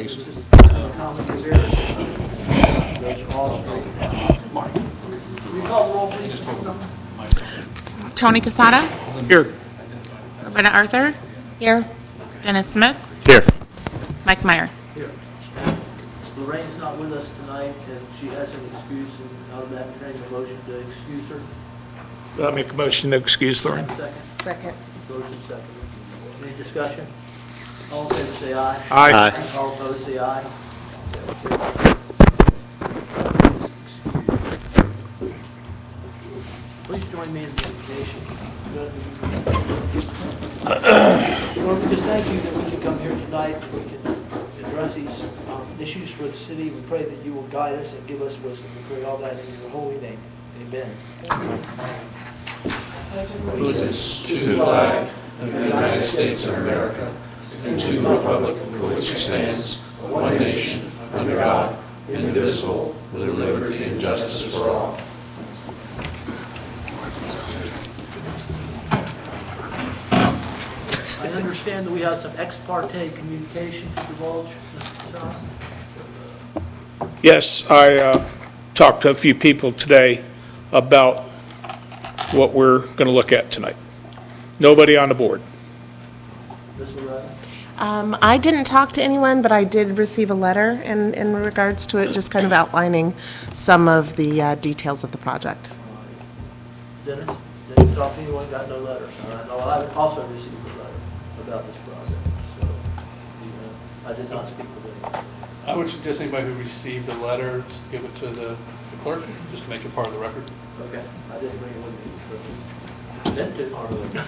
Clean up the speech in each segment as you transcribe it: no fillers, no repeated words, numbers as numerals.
Jason. This is common variance. Goes all straight down. Will you call the roll, please? Tony Casada, Here. Roberta Arthur. Here. Dennis Smith, Here. Mike Meyer. Here. Lorraine's not with us tonight, and she has an excuse, and out of that, entertaining a motion to excuse her. I'll make a motion to excuse Lorraine. Second. Second. Motion second. Any discussion? All in favor, say aye. Aye. All opposed, say aye. Please join me in the invocation. Lord, we just thank you that we can come here tonight, and we can address these issues for the city. We pray that you will guide us and give us wisdom. We pray all that in your holy name. Amen. Allegiance to the flag of the United States of America and to the republic for which it stands, one nation, under God, indivisible, with liberty and justice for all. I understand that we have some ex parte communication to divulge, Mr. Johnson. Yes, I talked to a few people today about what we're going to look at tonight. Nobody on the board. Ms. Loretta? I didn't talk to anyone, but I did receive a letter in regards to it, just kind of outlining some of the details of the project. Dennis? Did you talk to anyone? Got no letters? I know I also received a letter about this project, so I did not speak with anyone. I would suggest anybody who received a letter, give it to the clerk, just to make it part of the record. Okay, I didn't bring it with me. but Then to part of the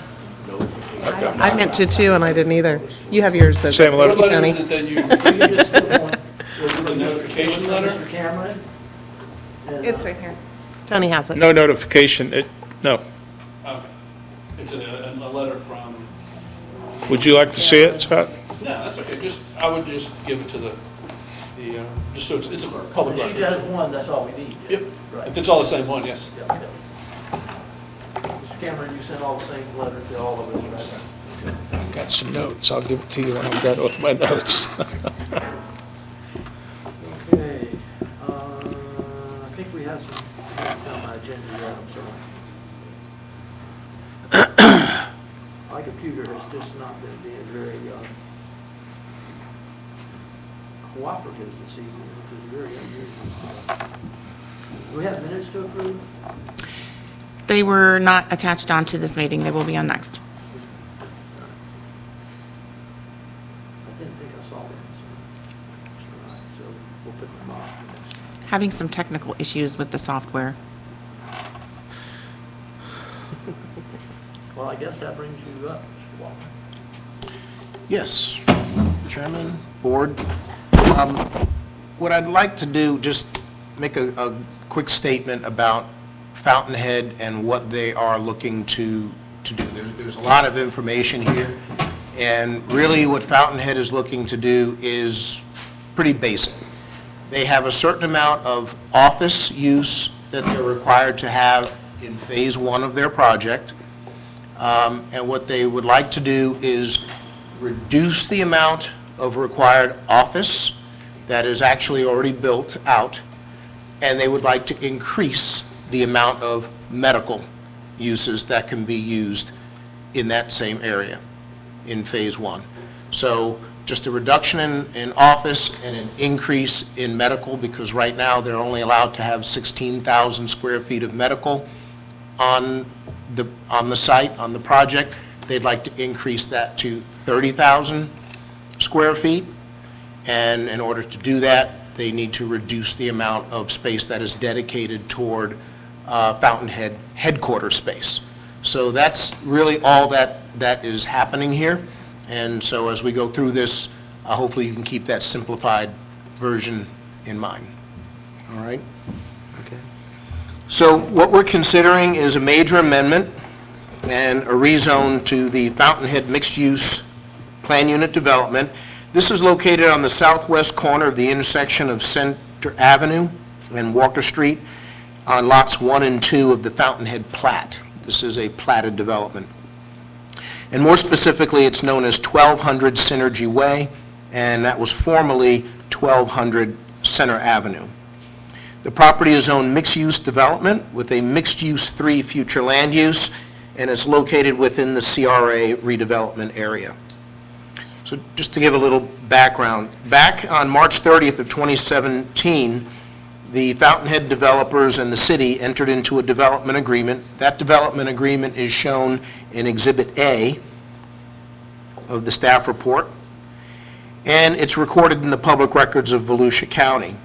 notification. I meant to too, and I didn't either. You have yours, Same letter. What letter Tony. is it that you So you received? just still want, was it The notification letter? Mr. Cameron? And, It's right here. Tony has it. No notification, no. Okay. It's a letter from, Would you like to see it, Scott? no, that's okay, I would just give it to the just so it's a public She record. just has one, that's all we need. Yep, Right. if it's all the same one, yes. Yep, yep. Mr. Cameron, you sent all the same letter to all of us, right? I've got some notes. I'll give it to you when I'm done with my notes. Okay, I think we have some on my agenda yet, I'm sorry. My computer has just not been being very cooperative this evening, which is very unusual. Do we have minutes to approve? They were not attached onto this meeting. They will be on next. I didn't think I saw them, so we'll put them off for next time. Having some technical issues with the software. Well, I guess that brings you up, Mr. Walker. Yes, Chairman, Board. What I'd like to do, just make a quick statement about Fountainhead and what they are looking to do. There's a lot of information here, and really what Fountainhead is looking to do is pretty basic. They have a certain amount of office use that they're required to have in Phase 1 of their project. And what they would like to do is reduce the amount of required office that is actually already built out, and they would like to increase the amount of medical uses that can be used in that same area in Phase 1. So just a reduction in office and an increase in medical, because right now they're only allowed to have 16,000 square feet of medical on the site, on the project. They'd like to increase that to 30,000 square feet. And in order to do that, they need to reduce the amount of space that is dedicated toward Fountainhead headquarters space. So that's really all that is happening here. And so as we go through this, hopefully you can keep that simplified version in mind. All right? Okay. So what we're considering is a major amendment and a rezone to the Fountainhead mixed-use plan unit development. This is located on the southwest corner of the intersection of Center Avenue and Walker Street on lots 1 and 2 of the Fountainhead plat. This is a platted development. And more specifically, it's known as 1200 Synergy Way and that was formerly 1200 Center Avenue. The property is zoned mixed-use development with a mixed-use 3 future land use, and it's located within the CRA redevelopment area. So just to give a little background, back on March 30th of 2017, the Fountainhead developers and the city entered into a development agreement. That development agreement is shown in Exhibit A of the staff report, and it's recorded in the public records of Volusia County.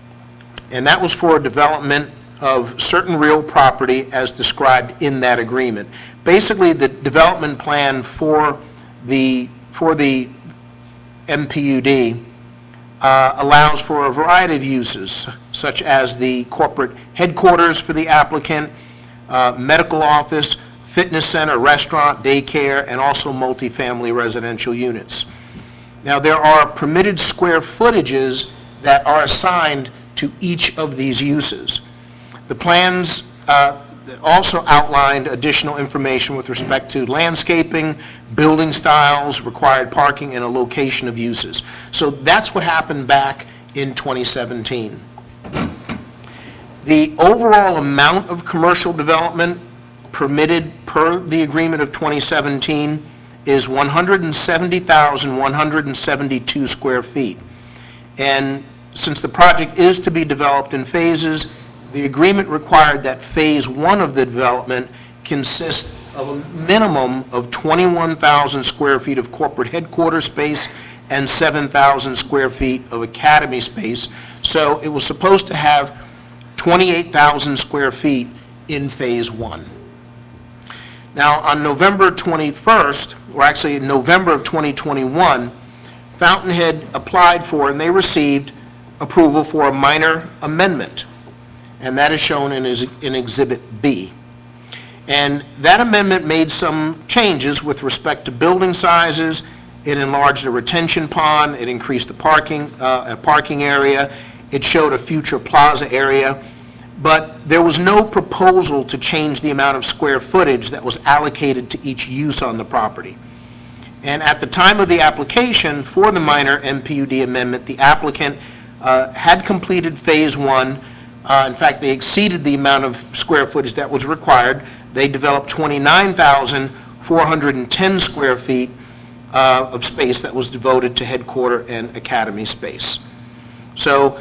And that was for a development of certain real property as described in that agreement. Basically, the development plan for the MPUD allows for a variety of uses, such as the corporate headquarters for the applicant, medical office, fitness center, restaurant, daycare, and also multifamily residential units. Now, there are permitted square footages that are assigned to each of these uses. The plans also outlined additional information with respect to landscaping, building styles, required parking, and a location of uses. So that's what happened back in 2017. The overall amount of commercial development permitted per the agreement of 2017 is 170,172 square feet. And since the project is to be developed in phases, the agreement required that Phase 1 of the development consist of a minimum of 21,000 square feet of corporate headquarters space and 7,000 square feet of academy space. So it was supposed to have 28,000 square feet in Phase 1. Now, on November 21st, or actually in November of 2021, Fountainhead applied for and they received approval for a minor amendment, and that is shown in Exhibit B. And that amendment made some changes with respect to building sizes. It enlarged the retention pond, it increased the parking area, it showed a future plaza area, but there was no proposal to change the amount of square footage that was allocated to each use on the property. And at the time of the application for the minor MPUD amendment, the applicant had completed Phase 1. In fact, they exceeded the amount of square footage that was required. They developed 29,410 square feet of space that was devoted to headquarter and academy space. So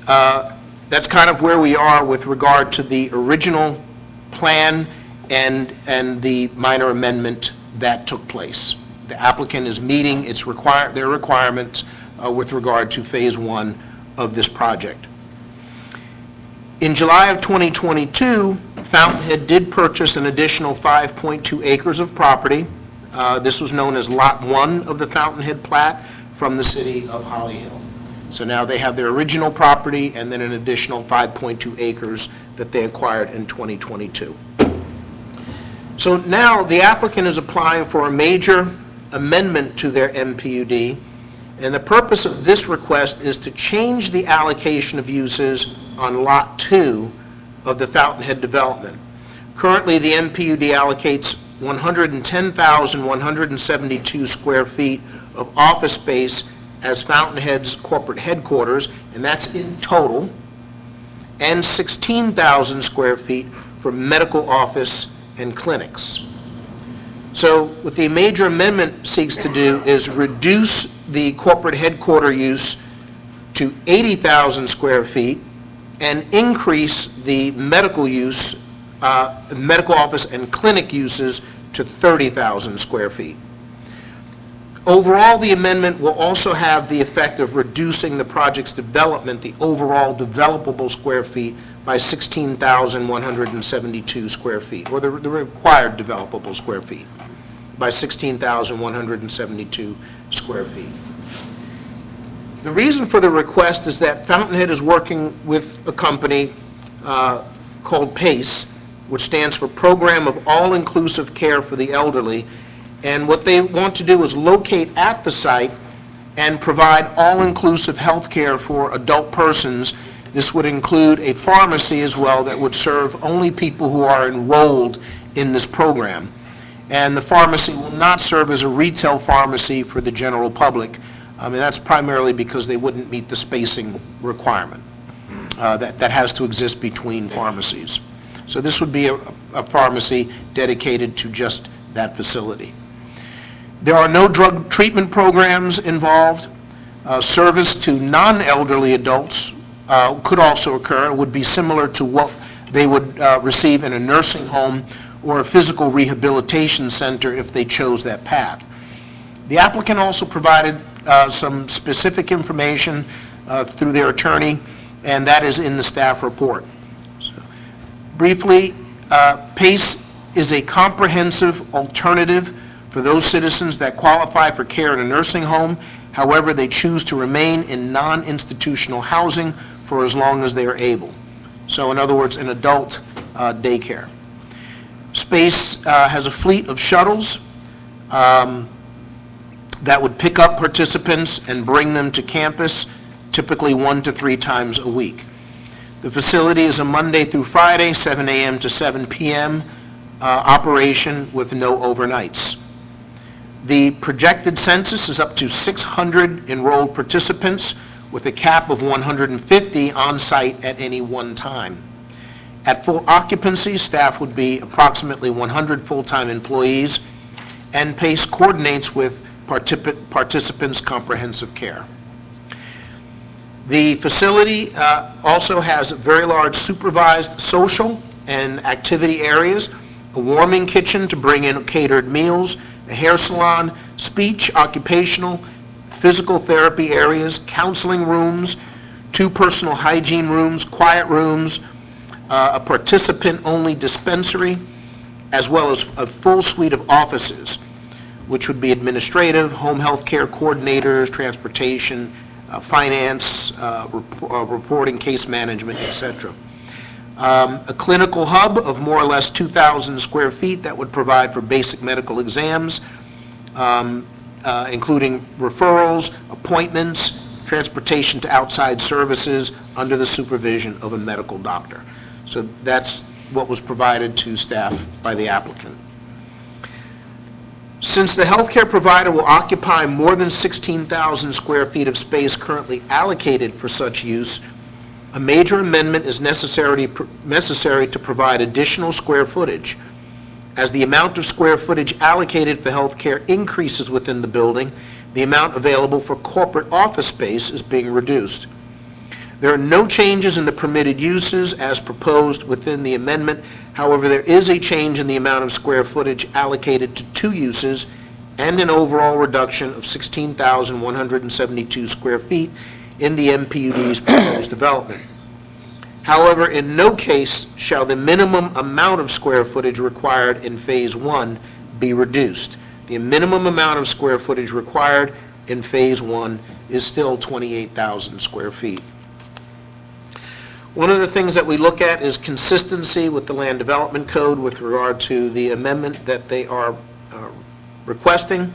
that's kind of where we are with regard to the original plan and the minor amendment that took place. The applicant is meeting their requirements with regard to Phase 1 of this project. In July of 2022, Fountainhead did purchase an additional 5.2 acres of property. This was known as Lot 1 of the Fountainhead plat from the city of Holly Hill. So now they have their original property and then an additional 5.2 acres that they acquired in 2022. So now the applicant is applying for a major amendment to their MPUD, and the purpose of this request is to change the allocation of uses on Lot 2 of the Fountainhead development. Currently, the MPUD allocates 110,172 square feet of office space as Fountainhead's corporate headquarters, and that's in total, and 16,000 square feet for medical office and clinics. So what the major amendment seeks to do is reduce the corporate headquarter use to 80,000 square feet and increase the medical use, medical office and clinic uses to 30,000 square feet. Overall, the amendment will also have the effect of reducing the project's development, the overall developable square feet, by 16,172 square feet, or the required developable square feet, by 16,172 square feet. The reason for the request is that Fountainhead is working with a company called PACE, which stands for Program of All-Inclusive Care for the Elderly, and what they want to do is locate at the site and provide all-inclusive health care for adult persons. This would include a pharmacy as well that would serve only people who are enrolled in this program. And the pharmacy will not serve as a retail pharmacy for the general public. And that's primarily because they wouldn't meet the spacing requirement that has to exist between pharmacies. So this would be a pharmacy dedicated to just that facility. There are no drug treatment programs involved. Service to non-elderly adults could also occur. It would be similar to what they would receive in a nursing home or a physical rehabilitation center if they chose that path. The applicant also provided some specific information through their attorney, and that is in the staff report. So, briefly, PACE is a comprehensive alternative for those citizens that qualify for care in a nursing home. However, they choose to remain in non-institutional housing for as long as they are able. So in other words, an adult daycare. SPACE has a fleet of shuttles that would pick up participants and bring them to campus, typically 1 to 3 times a week. The facility is a Monday through Friday, 7 a.m. to 7 p.m. Operation with no overnights. The projected census is up to 600 enrolled participants with a cap of 150 on site at any one time. At full occupancy, staff would be approximately 100 full-time employees, and PACE coordinates with participants' comprehensive care. The facility also has very large supervised social and activity areas, a warming kitchen to bring in catered meals, a hair salon, speech, occupational, physical therapy areas, counseling rooms, 2 personal hygiene rooms, quiet rooms, a participant-only dispensary, as well as a full suite of offices, which would be administrative, home health care coordinators, transportation, finance, reporting, case management, etc. A clinical hub of more or less 2,000 square feet that would provide for basic medical exams, including referrals, appointments, transportation to outside services under the supervision of a medical doctor. So that's what was provided to staff by the applicant. Since the healthcare provider will occupy more than 16,000 square feet of space currently allocated for such use, a major amendment is necessary to provide additional square footage. As the amount of square footage allocated for healthcare increases within the building, the amount available for corporate office space is being reduced. There are no changes in the permitted uses as proposed within the amendment. However, there is a change in the amount of square footage allocated to 2 uses and an overall reduction of 16,172 square feet in the MPUD's proposed development. However, in no case shall the minimum amount of square footage required in Phase 1 be reduced. The minimum amount of square footage required in Phase 1 is still 28,000 square feet. One of the things that we look at is consistency with the Land Development Code with regard to the amendment that they are requesting.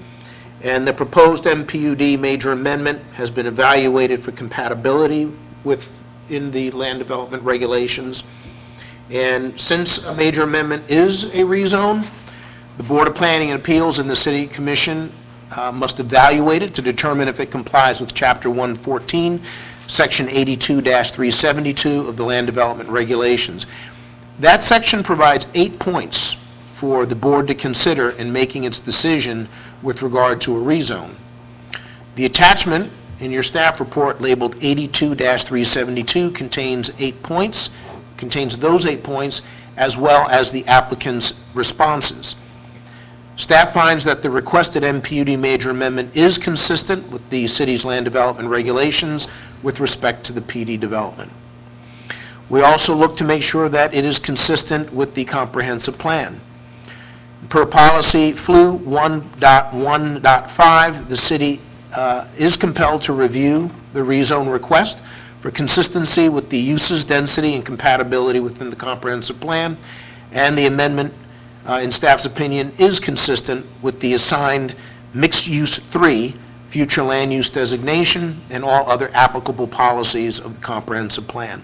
And the proposed MPUD major amendment has been evaluated for compatibility within the land development regulations. And since a major amendment is a rezone, the Board of Planning and Appeals and the City Commission must evaluate it to determine if it complies with Chapter 114, Section 82-372 of the Land Development Regulations. That section provides 8 points for the board to consider in making its decision with regard to a rezone. The attachment in your staff report labeled 82-372 contains those 8 points as well as the applicant's responses. Staff finds that the requested MPUD major amendment is consistent with the city's land development regulations with respect to the PD development. We also look to make sure that it is consistent with the comprehensive plan. Per policy FLU 1.1.5, the city is compelled to review the rezone request for consistency with the uses, density, and compatibility within the comprehensive plan, and the amendment, in staff's opinion, is consistent with the assigned mixed-use 3 future land use designation and all other applicable policies of the comprehensive plan.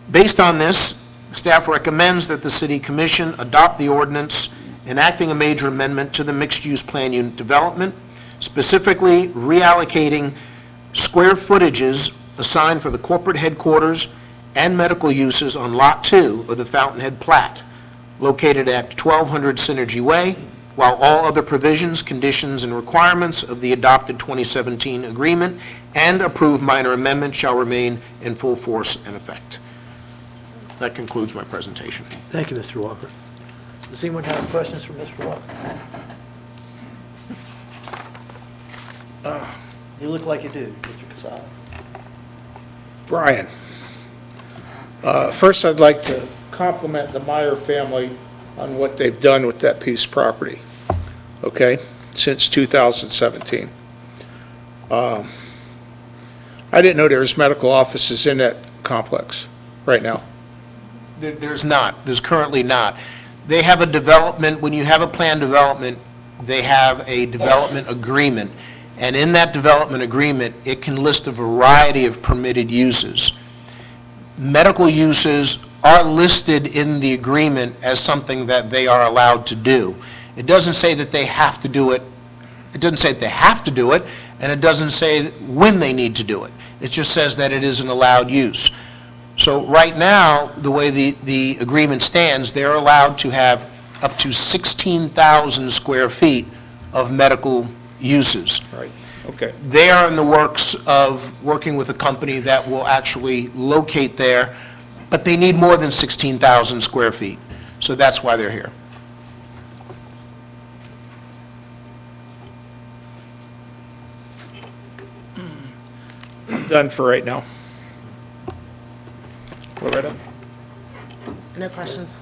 Based on this, staff recommends that the City Commission adopt the ordinance enacting a major amendment to the mixed-use plan unit development specifically reallocating square footages assigned for the corporate headquarters and medical uses on Lot 2 of the Fountainhead plat, located at 1200 Synergy Way, while all other provisions, conditions, and requirements of the adopted 2017 agreement and approved minor amendment shall remain in full force and effect. That concludes my presentation. Thank you, Mr. Walker. Does anyone have questions for Mr. Walker? You look like you do, Mr. Casale. Brian, first I'd like to compliment the Meyer family on what they've done with that piece of property, okay, since 2017. I didn't know there was medical offices in that complex right now. There's not. There's currently not. They have a development, when you have a planned development, they have a development agreement. And in that development agreement, it can list a variety of permitted uses. Medical uses are listed in the agreement as something that they are allowed to do. It doesn't say that they have to do it. It doesn't say that they have to do it, and it doesn't say when they need to do it. It just says that it is an allowed use. So right now, the way the agreement stands, they're allowed to have up to 16,000 square feet of medical uses. Right, okay. They are in the works of working with a company that will actually locate there, but they need more than 16,000 square feet. So that's why they're here. I'm done for right now. Loretta? No questions?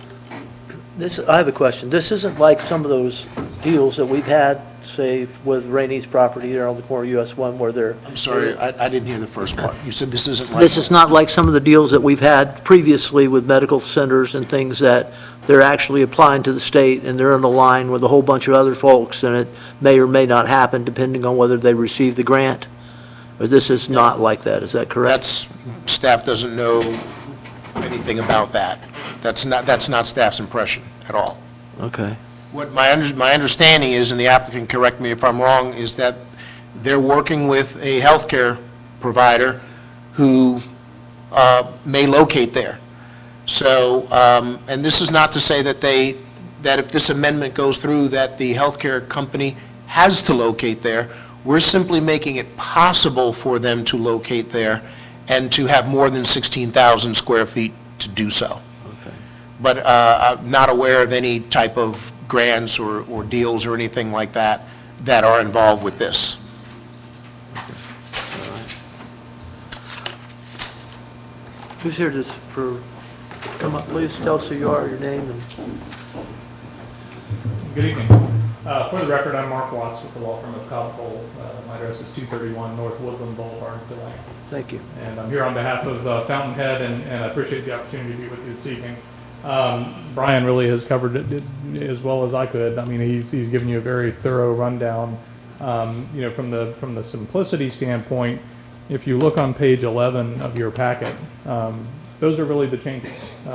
I have a question. This isn't like some of those deals that we've had, say, with Rainey's property there on the corner of US 1 where they're... I'm sorry, I didn't hear the first part. You said this isn't like... This is not like some of the deals that we've had previously with medical centers and things that they're actually applying to the state and they're in a line with a whole bunch of other folks, and it may or may not happen depending on whether they receive the grant. Or this is not like that, is that correct? Staff doesn't know anything about that. That's not staff's impression at all. Okay. What my understanding is, and the applicant correct me if I'm wrong, is that they're working with a healthcare provider who may locate there. So, and this is not to say that that if this amendment goes through, that the healthcare company has to locate there. We're simply making it possible for them to locate there and to have more than 16,000 square feet to do so. Okay. But I'm not aware of any type of grants or deals or anything like that that are involved with this. Who's here come up, please, tell us who you are, your name, and... Good evening. For the record, I'm Mark Watts with the law firm of Cobb Cole. My address is 231 North Woodland Boulevard, Deland. Thank you. And I'm here on behalf of Fountainhead, and I appreciate the opportunity to be with you this evening. Brian really has covered it as well as I could. I mean, he's given you a very thorough rundown. You know, from the simplicity standpoint, if you look on page 11 of your packet, those are really the changes. You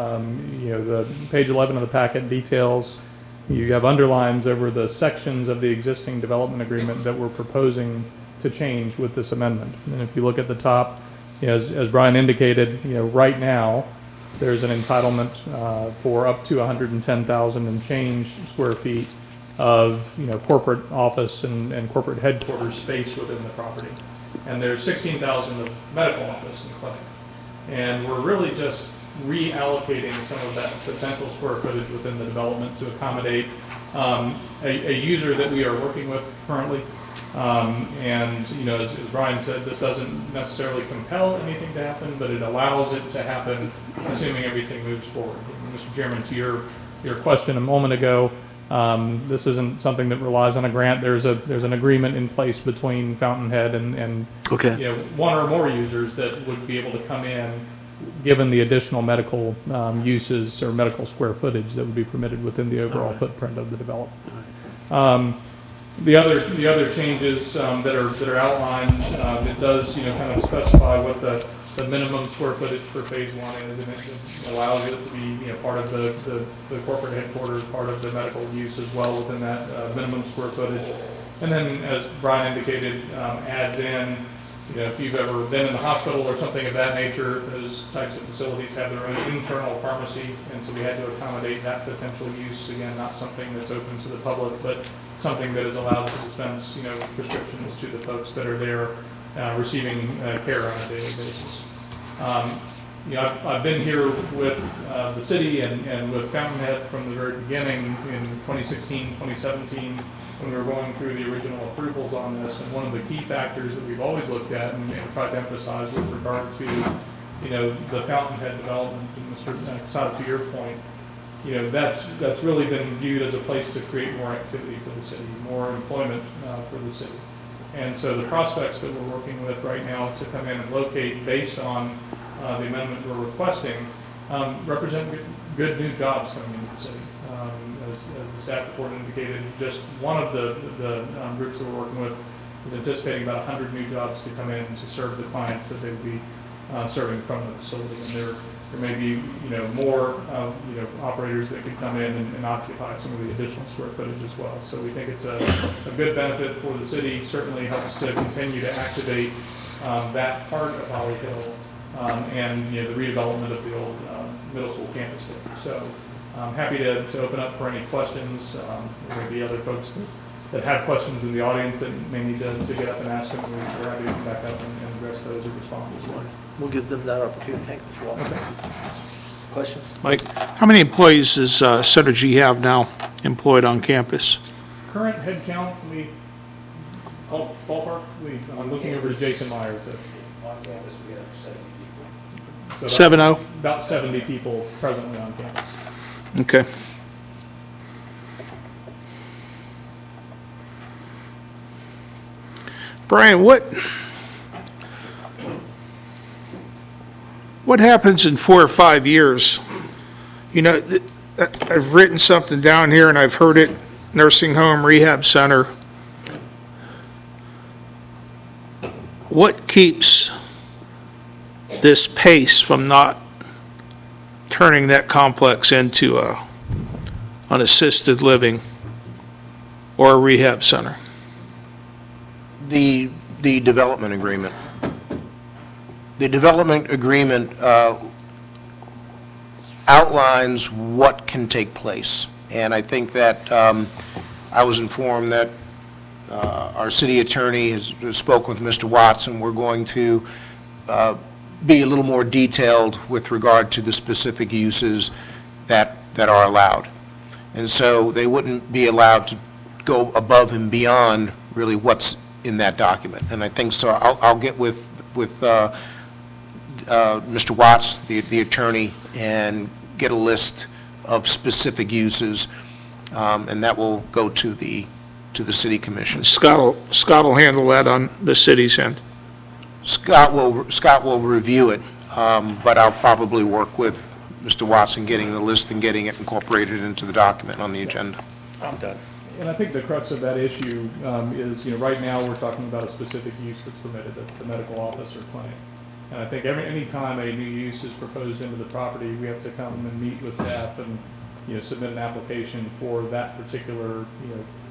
know, the page 11 of the packet details. You have underlines over the sections of the existing development agreement that we're proposing to change with this amendment. And if you look at the top, you know, as Brian indicated, you know, right now, there's an entitlement for up to 110,000 and change square feet of, you know, corporate office and corporate headquarters space within the property. And there's 16,000 of medical office and clinic. And we're really just reallocating some of that potential square footage within the development to accommodate a user that we are working with currently. And, you know, as Brian said, this doesn't necessarily compel anything to happen, but it allows it to happen, assuming everything moves forward. Mr. Chairman, to your question a moment ago, this isn't something that relies on a grant. There's an agreement in place between Fountainhead and Okay. you know, one or more users that would be able to come in, given the additional medical uses or medical square footage that would be permitted within the overall footprint of the development. The other changes that are outlined, it does, kind of specify what the minimum square footage for phase one is, and it allows it to be, part of the corporate headquarters, part of the medical use as well within that minimum square footage. And then, as Brian indicated, adds in, if you've ever been in the hospital or something of that nature, those types of facilities have their own internal pharmacy, and so we had to accommodate that potential use. Again, not something that's open to the public, but something that is allowed to dispense, prescriptions to the folks that are there receiving care on a daily basis. I've been here with the city and with Fountainhead from the very beginning in 2016, 2017, when we were going through the original approvals on this. And one of the key factors that we've always looked at and tried to emphasize with regard to, the Fountainhead development, and Mr. Casada, to your point, that's really been viewed as a place to create more activity for the city, more employment for the city. And so the prospects that we're working with right now to come in and locate based on the amendment we're requesting represent good new jobs coming into the city. As the staff report indicated, just one of the groups that we're working with is anticipating about 100 new jobs to come in to serve the clients that they would be serving from the facility. And there may be, more, operators that could come in and occupy some of the additional square footage as well. So we think it's a good benefit for the city. Certainly helps to continue to activate that part of Holly Hill and the redevelopment of the old middle school campus there. So I'm happy to open up for any questions. There may be other folks that have questions in the audience that may need to get up and ask them. We're happy to come back up and address those or respond as well. We'll give them that opportunity. Thank you, Mr. Walker. Question? Mike, how many employees does Synergy have now employed on campus? Current head count, ballpark, I'm looking over to Jason Meyer. On campus, we have 70 people. So 70? About 70 people presently on campus. Okay. Brian, what happens in 4 or 5 years? I've written something down here and I've heard it, nursing home, rehab center. What keeps this pace from not turning that complex into an assisted living or a rehab center? The development agreement. The development agreement outlines what can take place. And I think that I was informed that our city attorney has spoken with Mr. Watson. We're going to be a little more detailed with regard to the specific uses that are allowed. And so they wouldn't be allowed to go above and beyond really what's in that document. And I think so. I'll get with Mr. Watts, the attorney, and get a list of specific uses, and that will go to the city commission. Scott will handle that on the city's end. Scott will review it, but I'll probably work with Mr. Watson getting the list and getting it incorporated into the document on the agenda. I'm done. And I think the crux of that issue is, right now we're talking about a specific use that's permitted, that's the medical office or clinic. And I think any time a new use is proposed into the property, we have to come and meet with staff and, submit an application for that particular,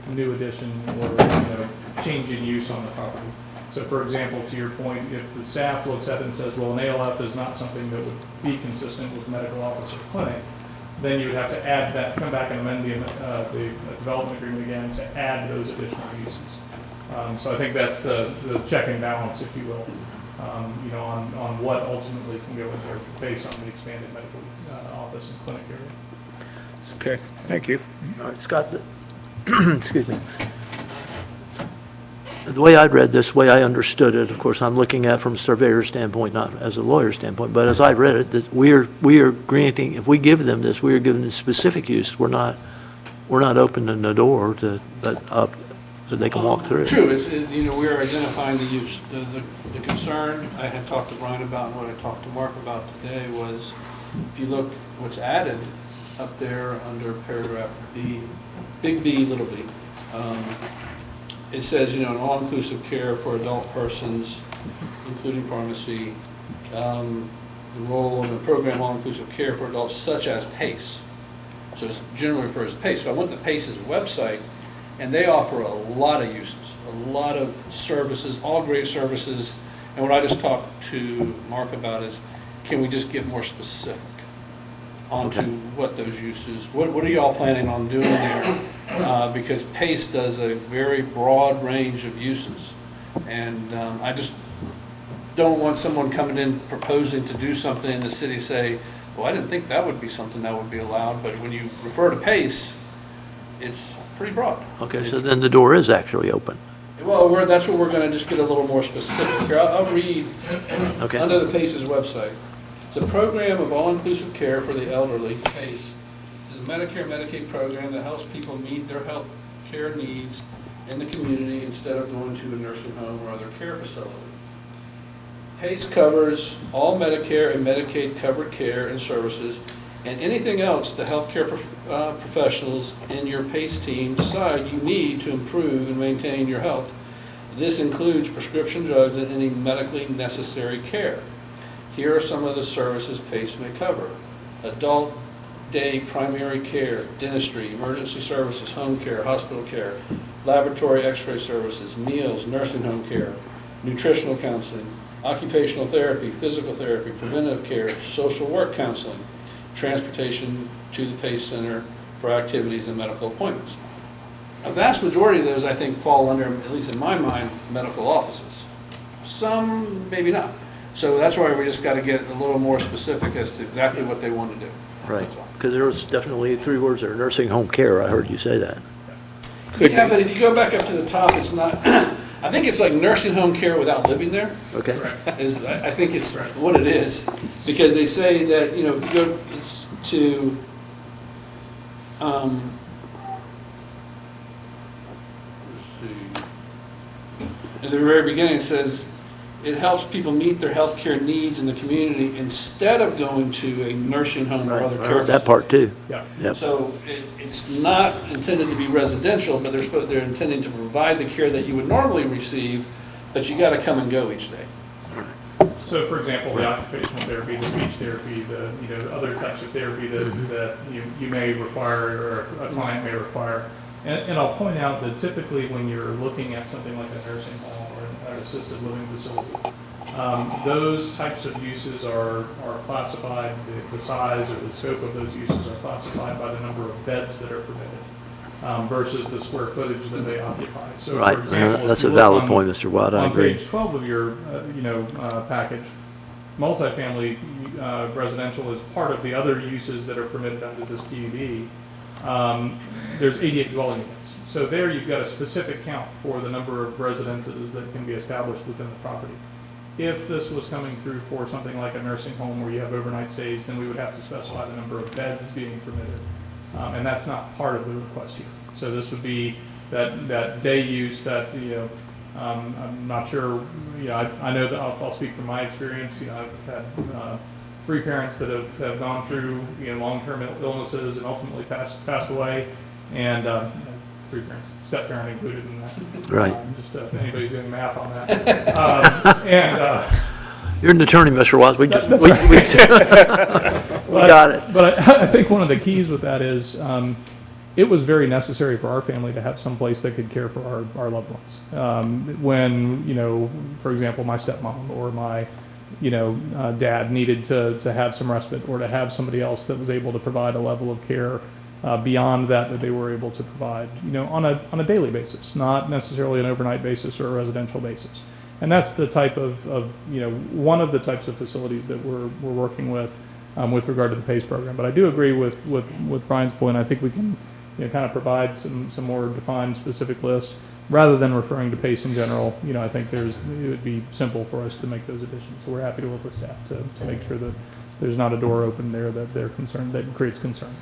new addition or, change in use on the property. So for example, to your point, if the staff looks at it and says, well, an ALF is not something that would be consistent with medical office or clinic, then you would have to add that, come back and amend the development agreement again to add those additional uses. So I think that's the check and balance, if you will, on what ultimately can go in there based on the expanded medical office and clinic area. Okay, thank you. All right, Scott, excuse me. The way I'd read this, the way I understood it, of course, I'm looking at from a surveyor's standpoint, not as a lawyer's standpoint, but as I read it, that we are granting, if we give them this, we are giving them specific use. We're not opening the door to let up so they can walk through. True, we're identifying the use. The concern I had talked to Brian about and what I talked to Mark about today was, if you look what's added up there under paragraph B, big B, little b, it says, an all-inclusive care for adult persons, including pharmacy, enroll in a program all-inclusive care for adults such as PACE. So it's generally refers to PACE. So I went to PACE's website, and they offer a lot of uses, a lot of services, all great services. And what I just talked to Mark about is, can we just get more specific onto what those uses, what are y'all planning on doing there? Because PACE does a very broad range of uses. And I just don't want someone coming in proposing to do something in the city say, well, I didn't think that would be something that would be allowed. But when you refer to PACE, it's pretty broad. Okay, so then the door is actually open. Well, that's what we're going to just get a little more specific here. I'll read Okay. under the PACE's website. It's a program of all-inclusive care for the elderly. PACE is a Medicare Medicaid program that helps people meet their health care needs in the community instead of going to a nursing home or other care facility. PACE covers all Medicare and Medicaid covered care and services, and anything else the healthcare professionals in your PACE team decide you need to improve and maintain your health. This includes prescription drugs and any medically necessary care. Here are some of the services PACE may cover: adult day primary care, dentistry, emergency services, home care, hospital care, laboratory x-ray services, meals, nursing home care, nutritional counseling, occupational therapy, physical therapy, preventative care, social work counseling, transportation to the PACE Center for activities and medical appointments. A vast majority of those, I think, fall under, at least in my mind, medical offices. Some, maybe not. So that's why we just got to get a little more specific as to exactly what they want to do. Right, That's all. because there was definitely 3 words there, nursing home care, I heard you say that. Yeah, but if you go back up to the top, it's not, I think it's like nursing home care without living there. Okay? I think it's what it is, because they say that, if you go to, let's see, at the very beginning, it says, it helps people meet their healthcare needs in the community instead of going to a nursing home or other I care heard that part too. Yeah. Yep. So it's not intended to be residential, but they're intending to provide the care that you would normally receive, but you got to come and go each day. So, for example, the occupational therapy, the speech therapy, the other types of therapy that you may require or a client may require. And I'll point out that typically when you're looking at something like a nursing home or an assisted living facility, those types of uses are classified, the size or the scope of those uses are classified by the number of beds that are permitted versus the square footage that they occupy. So, Right, for example, that's if a you look valid on- point, Mr. Watt, I on agree. page 12 of your, package, multifamily residential is part of the other uses that are permitted under this PUD. There's 88 dwelling units. So there you've got a specific count for the number of residences that can be established within the property. If this was coming through for something like a nursing home where you have overnight stays, then we would have to specify the number of beds being permitted. And that's not part of the request here. So this would be that day use that, I'm not sure, I know that I'll speak from my experience. I've had 3 parents that have gone through, long-term illnesses and ultimately passed away. And 3 parents, step-parent included in that. Right. Just anybody doing math on that. You're an attorney, Mr. Watts, we just, That's we right. we got it. But I think one of the keys with that is, it was very necessary for our family to have some place that could care for our loved ones. When, for example, my stepmom or my, dad needed to have some respite or to have somebody else that was able to provide a level of care beyond that they were able to provide, on a daily basis, not necessarily an overnight basis or a residential basis. And that's the type of one of the types of facilities that we're working with regard to the PACE program. But I do agree with Brian's point. I think we can kind of provide some more defined specific lists rather than referring to PACE in general. I think it would be simple for us to make those additions. So we're happy to work with staff to make sure that there's not a door open there that they're concerned, that creates concern.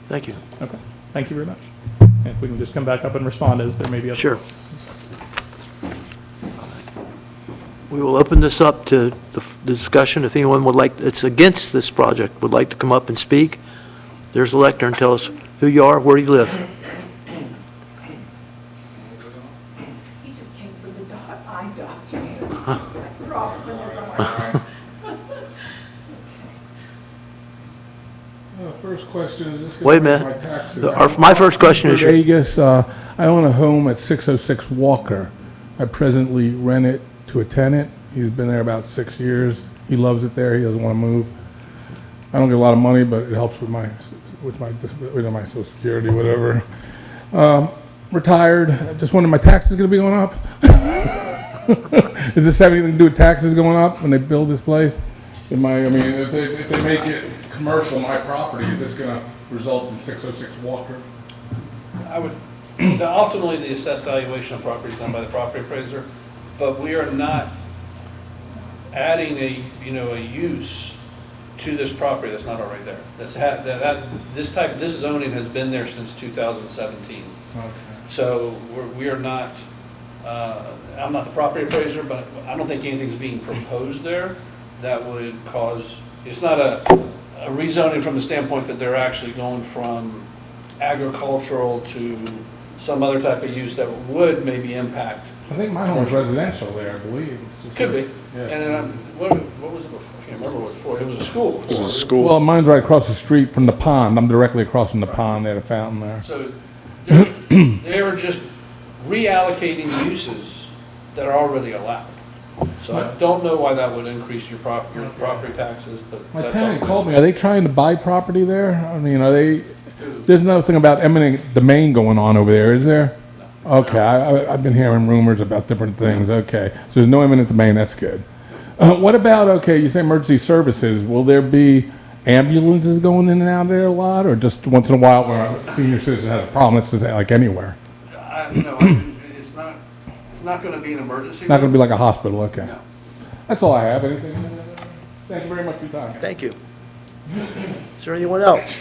Thank you. Okay, thank you very much. And if we can just come back up and respond as there may be other Sure. questions. We will open this up to the discussion. If anyone would like, that's against this project, would like to come up and speak, there's a lectern. Tell us who you are, where do you live? He just came from the eye doctor, so like drops in his eye. First question, is this Wait a going to minute. affect my taxes? My first question is, Vegas, I own a home at 606 Walker. I presently rent it to a tenant. He's been there about 6 years. He loves it there. He doesn't want to move. I don't get a lot of money, but it helps with my Social Security, whatever. Retired. I just wondering, my taxes going to be going up? Does this have anything to do with taxes going up when they build this place? If they make it commercial, my property, is this going to result in 606 Walker? I would, ultimately, the assessed valuation of property is done by the property appraiser, but we are not adding a use to this property that's not already there. This zoning has been there since 2017. Okay. So we are not, I'm not the property appraiser, but I don't think anything's being proposed there that would cause, it's not a rezoning from the standpoint that they're actually going from agricultural to some other type of use that would maybe impact. I think my home is residential there, I believe. Could be. Yeah. And what was it before? I can't remember what it was before. It was a school. This is a school. Well, mine's right across the street from the pond. I'm directly across from the pond. They had a fountain there. So they were just reallocating uses that are already allowed. So I don't know why that would increase your property taxes, but My that's tenant all. called me. Are they trying to buy property there? I mean, are they, there's nothing about eminent domain going on over there, is there? Okay, I've been hearing rumors about different things. Okay, so there's no eminent domain, that's good. What about, okay, you say emergency services, will there be ambulances going in and out of there a lot, or just once in a while when a senior citizen has a problem, it's just like anywhere? It's not going to be an emergency. Not gonna be like a hospital, okay. No. That's all I have, anything? Thank you very much for your time. thank you. Is there anyone else?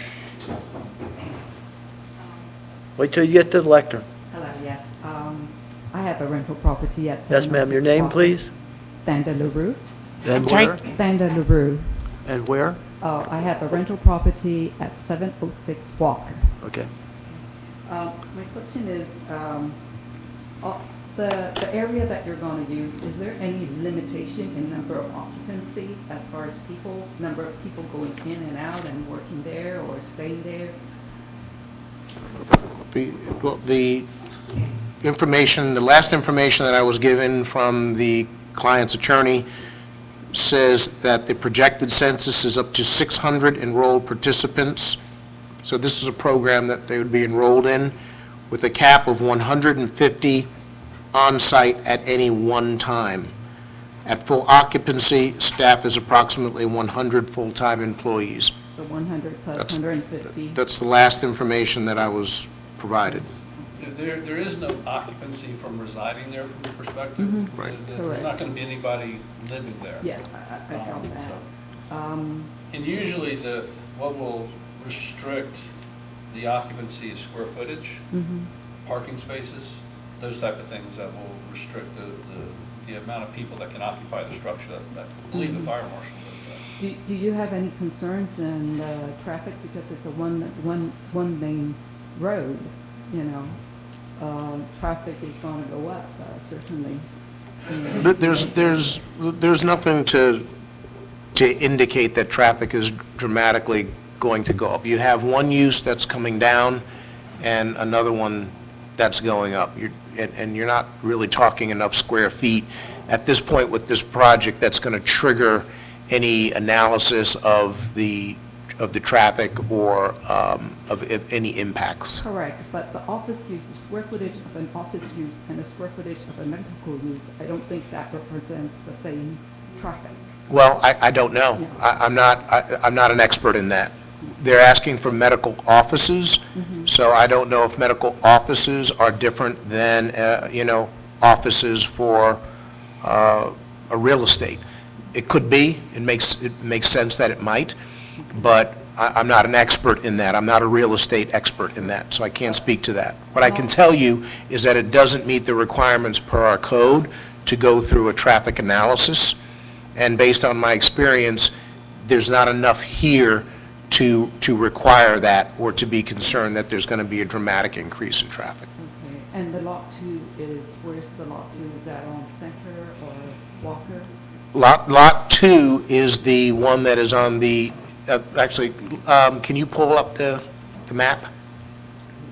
Wait till you get to the lectern. Hello, yes. I have a rental property at Yes, ma'am, your name, please? Thanda LaRue. And I'm sorry? where? Thanda LaRue. And where? I have a rental property at 706 Walker. Okay. My question is, the area that you're going to use, is there any limitation in number of occupancy as far as number of people going in and out and working there or staying there? The information, the last information that I was given from the client's attorney says that the projected census is up to 600 enrolled participants. So this is a program that they would be enrolled in with a cap of 150 on-site at any one time. At full occupancy, staff is approximately 100 full-time employees. So 100 plus That's- 150? That's the last information that I was provided. There is no occupancy from residing there from your perspective. Right. There's Correct. not going to be anybody living there. Yeah, I got that. And usually what will restrict the occupancy is square footage, parking spaces, those type of things that will restrict the amount of people that can occupy the structure. I believe the fire marshal does that. Do you have any concerns in traffic because it's a one lane road, you know? Traffic is going to go up, certainly. But there's nothing to indicate that traffic is dramatically going to go up. You have one use that's coming down and another one that's going up. And you're not really talking enough square feet at this point with this project that's going to trigger any analysis of the traffic or of any impacts. Correct, but the office use, the square footage of an office use and the square footage of a medical use, I don't think that represents the same traffic. Well, I don't know. I'm not an expert in that. They're asking for medical offices, so I don't know if medical offices are different than, offices for a real estate. It could be. It makes sense that it might, but I'm not an expert in that. I'm not a real estate expert in that, so I can't speak to that. What I can tell you is that it doesn't meet the requirements per our code to go through a traffic analysis. And based on my experience, there's not enough here to require that or to be concerned that there's going to be a dramatic increase in traffic. Okay, and the lot 2 is, where's the lot 2? Is that on Center or Walker? Lot 2 is the one that is on the, actually, can you pull up the map?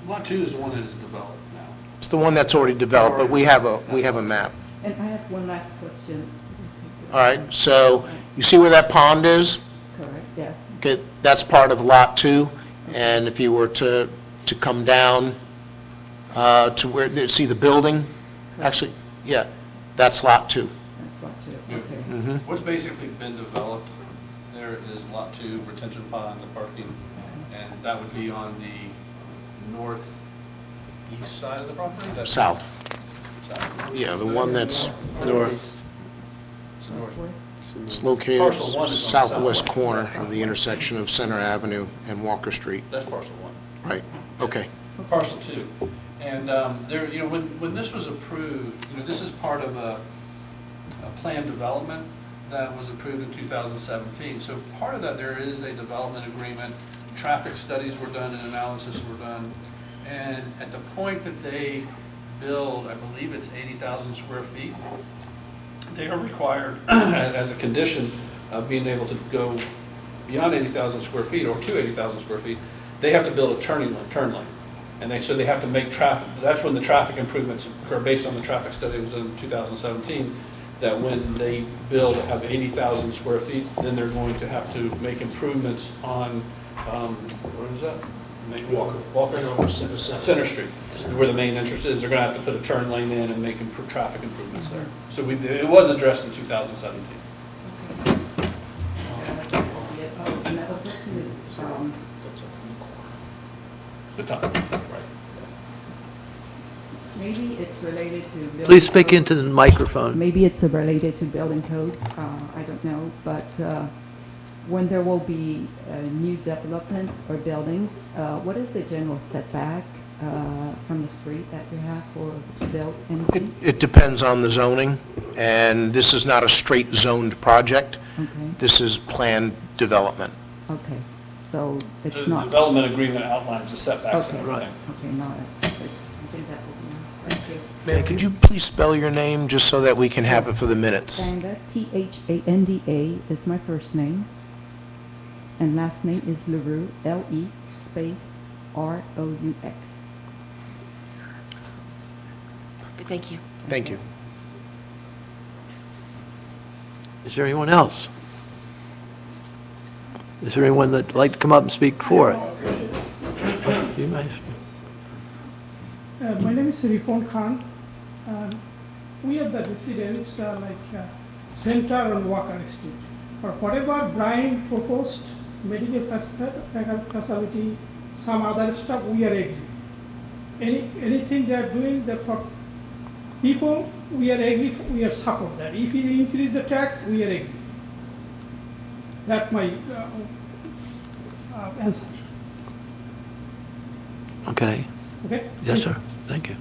Lot 2 is the one that is developed now. It's the one that's already developed, but we have a map. And I have one last question. All right, so you see where that pond is? Correct, yes. Okay, that's part of Lot 2, and if you were to come down to where, see the building? Actually, yeah, that's Lot 2. That's lot 2, Yeah. okay. What's basically been developed there is Lot 2, retention pond, the parking, and that would be on the northeast side of the property? That's South. south. Yeah, the one that's North. It's north. West? it's located Parcel 1 is on the southwest southwest. corner of the intersection of Center Avenue and Walker Street. That's parcel 1. Right, okay. Parcel 2. And there, you know, when this was approved, you know, this is part of a planned development that was approved in 2017. So part of that, there is a development agreement, traffic studies were done and analysis were done. And at the point that they build, I believe it's 80,000 square feet, they are required, as a condition of being able to go beyond 80,000 square feet or to 80,000 square feet, they have to build a turn lane. And so they have to make traffic, that's when the traffic improvements occur based on the traffic study that was in 2017, that when they build, have 80,000 square feet, then they're going to have to make improvements on, what is that? Walker. Center Street, where the main entrance is. They're gonna have to put a turn lane in and make traffic improvements there. So it was addressed in 2017. Another question is, The top. maybe it's related to building Please speak code. into the microphone. Maybe it's related to building codes, I don't know, but when there will be new developments or buildings, what is the general setback from the street that you have for to build anything? It depends on the zoning, and this is not a straight zoned project. Okay, This is planned development. okay, so The it's not, development agreement outlines the setbacks and Okay. everything. okay, not, I think that will be, thank you. May, could you please spell your name, just so that we can have it for the minutes? Thanda, Thanda is my first name, and last name is LaRue, L-E space R-O-U-X. Thank you. Thank you. Is there anyone else? Is there anyone that'd like to come up and speak for it? You may. My name is Ripon Khan. We are the residents, Center and Walker Street. Or whatever Brian proposed, medical facility, some other stuff, we are agree. Anything they are doing, that for people, we are agree, we are support that. If you increase the tax, we are agree. That's my answer. Okay. Okay? Yes, sir. Thank you.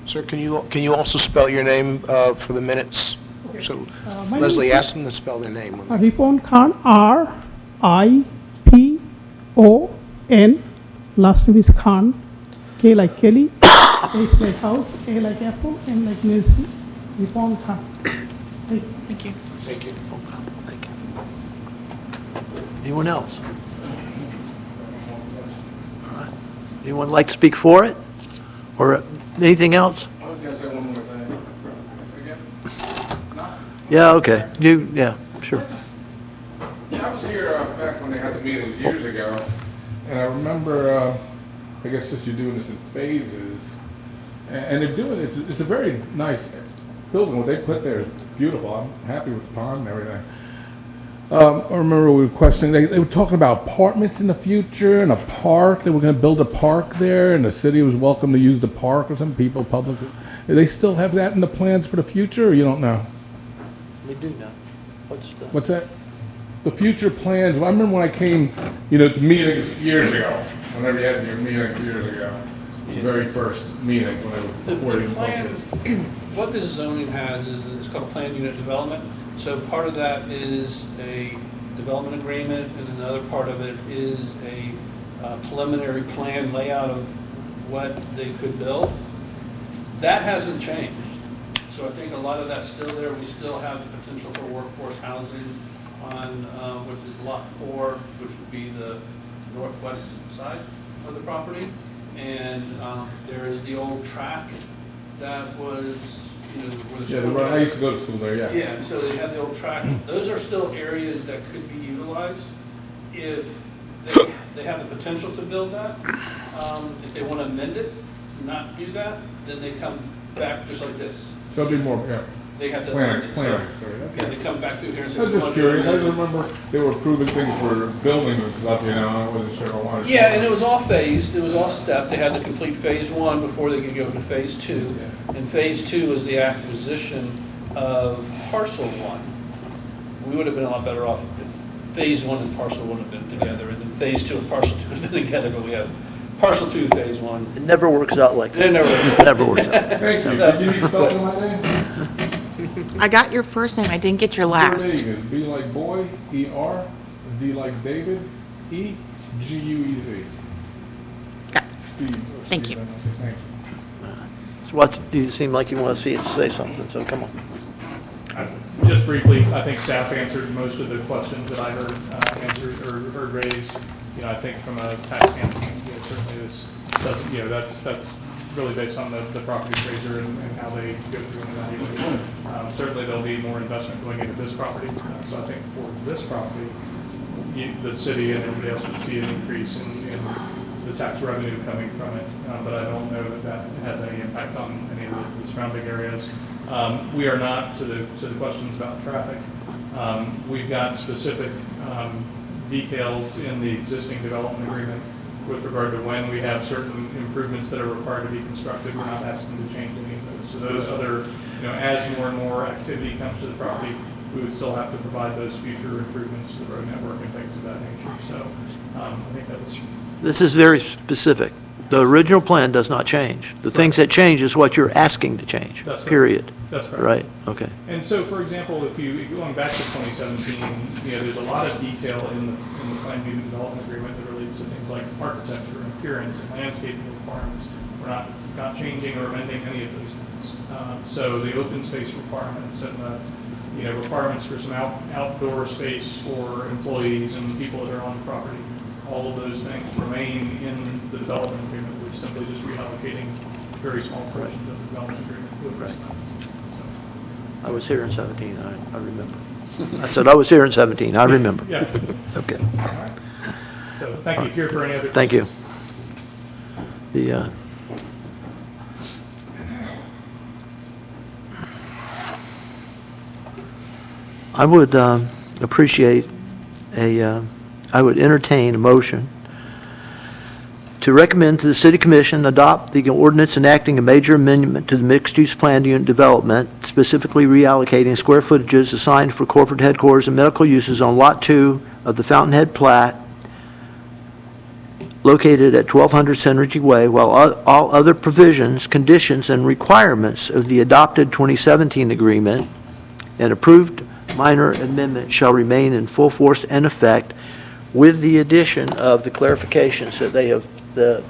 Sir, can you also spell your name for the minutes? Okay. So My Leslie, name is ask them to spell their name. Ripon Khan, R-I-P-O-N, last name is Khan, K like Kelly, H like house, A like apple, N like Nancy, Ripon Khan. Thank you. Thank you. Thank you. Thank you. Anyone else? All right. Anyone like to speak for it? Or anything else? I was gonna say one more thing. Yeah, okay. Yeah, sure. Yeah, I was here back when they had the meetings years ago, and I remember, I guess since you're doing this in phases, and they're doing it, it's a very nice building. What they put there is beautiful. I'm happy with the pond and everything. I remember we were questioning, they were talking about apartments in the future and a park. They were going to build a park there, and the city was welcome to use the park or some people, public. Do they still have that in the plans for the future, or you don't know? We do know. What's that? The future plans, I remember when I came, to meetings years ago, whenever you had your meetings years ago, the very first meetings when they were, The before they plan, built this. what this zoning has is, it's called planned unit development. So part of that is a development agreement, and another part of it is a preliminary plan layout of what they could build. That hasn't changed. So I think a lot of that's still there. We still have the potential for workforce housing on, which is lot 4, which would be the northwest side of the property. And there is the old track that was, you know, where the Yeah, school. I used to go to school there, yeah. Yeah, so they have the old track. Those are still areas that could be utilized if they have the potential to build that. If they want to amend it, not do that, then they come back just like this. So it'd be more, yeah. They have to Planning, amend it. So, planning, yeah, they come back through here and say. I was "We just want to curious, I amend just it." remember they were approving things for buildings and stuff, you know, I wasn't sure I wanted. Yeah, and it was all phased, it was all stepped. They had to complete phase 1 before they could go to phase 2. And phase 2 is the acquisition of parcel 1. We would have been a lot better off if phase 1 and parcel 1 had been together, and then phase 2 and parcel 2 had been together, but we have parcel 2, phase 1. It never works out like that. It never works. It never works out. Thank you, did you need spelling my name? I got your first name, I didn't get your Your last. name is B like boy, E-R, D like David, E-G-U-E-Z. Got it. Steve. Thank you. Thank you. So what, you seem like you want to see us say something, so come on. Just briefly, I think staff answered most of the questions that I heard answered or heard raised. You know, I think from a tax standpoint, you know, certainly this doesn't, you know, that's really based on the property appraiser and how they go through and evaluate. Certainly there'll be more investment going into this property. So I think for this property, the city and everybody else would see an increase in the tax revenue coming from it. But I don't know that that has any impact on any of the surrounding areas. We are not, to the questions about traffic, we've got specific details in the existing development agreement with regard to when we have certain improvements that are required to be constructed. We're not asking to change any of those. So those other, you know, as more and more activity comes to the property, we would still have to provide those future improvements to the road network and things of that nature. So I think that was. This is very specific. The original plan does not change. The things that change is what you're asking to change, That's right. period. That's correct. Right, okay. And so, for example, if you, going back to 2017, you know, there's a lot of detail in the planned unit development agreement that relates to things like architecture, appearance, and landscaping requirements. We're not changing or amending any of those things. So the open space requirements and the, you know, requirements for some outdoor space for employees and people that are on the property, all of those things remain in the development agreement. We're simply just reallocating very small portions of the development agreement to address that. I was here in 17, I remember. I said I was here in 17, I remember. Yeah. Okay, All right. So thank you. Here for any other questions? thank you. The, I would appreciate I would entertain a motion to recommend to the City Commission adopt the ordinance enacting a major amendment to the mixed-use planned unit development, specifically reallocating square footages assigned for corporate headquarters and medical uses on Lot 2 of the Fountainhead plat located at 1200 Synergy Way, while all other provisions, conditions, and requirements of the adopted 2017 agreement and approved minor amendment shall remain in full force and effect, with the addition of the clarifications that they have, the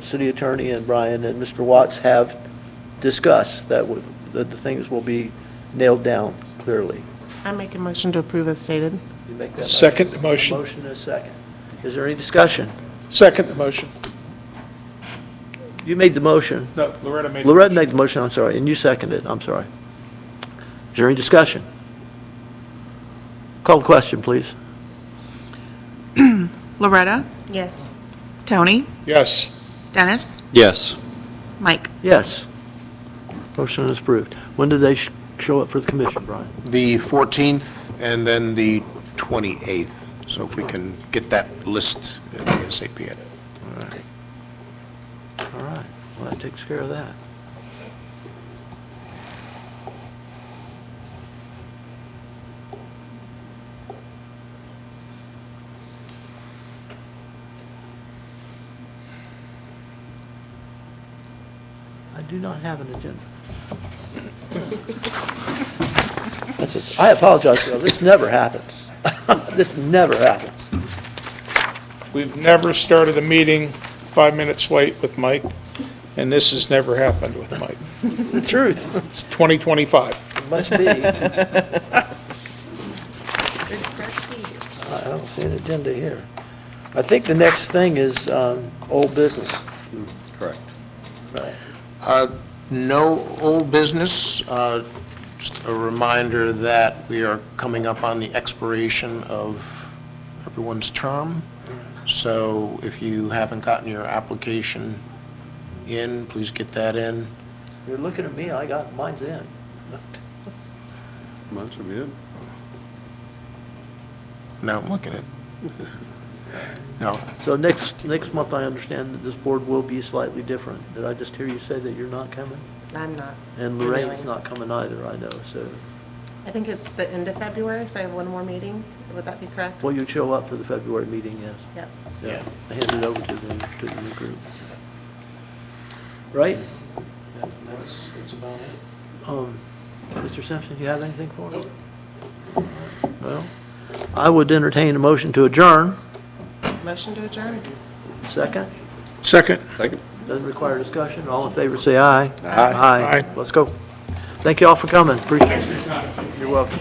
city attorney and Brian and Mr. Watts have discussed, that the things will be nailed down clearly. I make a motion to approve as stated. You make that Second the motion. motion in a second. Is there any discussion? Second the motion. You made the motion. No, Loretta made the Loretta motion. made the motion, I'm sorry, and you seconded it, I'm sorry. Is there any discussion? Call the question, please. Loretta, Yes. Tony, Yes. Dennis, Yes. Mike. Yes. Motion is approved. When do they show up for the commission, Brian? The 14th and then the 28th. So if we can get that list ASAP. All right. All right, well, that takes care of that. I do not have an agenda. I apologize, Bill, this never happens. This never happens. We've never started a meeting 5 minutes late with Mike, and this has never happened with Mike. It's the truth. It's 2025. It must be. I don't see an agenda here. I think the next thing is old business. Correct. Right. No old business. Just a reminder that we are coming up on the expiration of everyone's term. So if you haven't gotten your application in, please get that in. You're looking at me, I got, mine's in. Mine should be it. Now I'm looking at, no, So next month, I understand that this board will be slightly different. Did I just hear you say that you're not coming? I'm not. And Lorraine's renewing. not coming either, I know, so. I think it's the end of February, so I have one more meeting. Would that be correct? Well, you'd show up for the February meeting, yes. Yep. yeah. I handed it over to the new group. Right? That's about it. Mr. Simpson, you have anything for us? Well, I would entertain a motion to adjourn. Motion to adjourn? Second? Second. Second. Doesn't require discussion. All in favor, say aye. Aye. Let's go. Thank you all for coming. Appreciate it. You're welcome.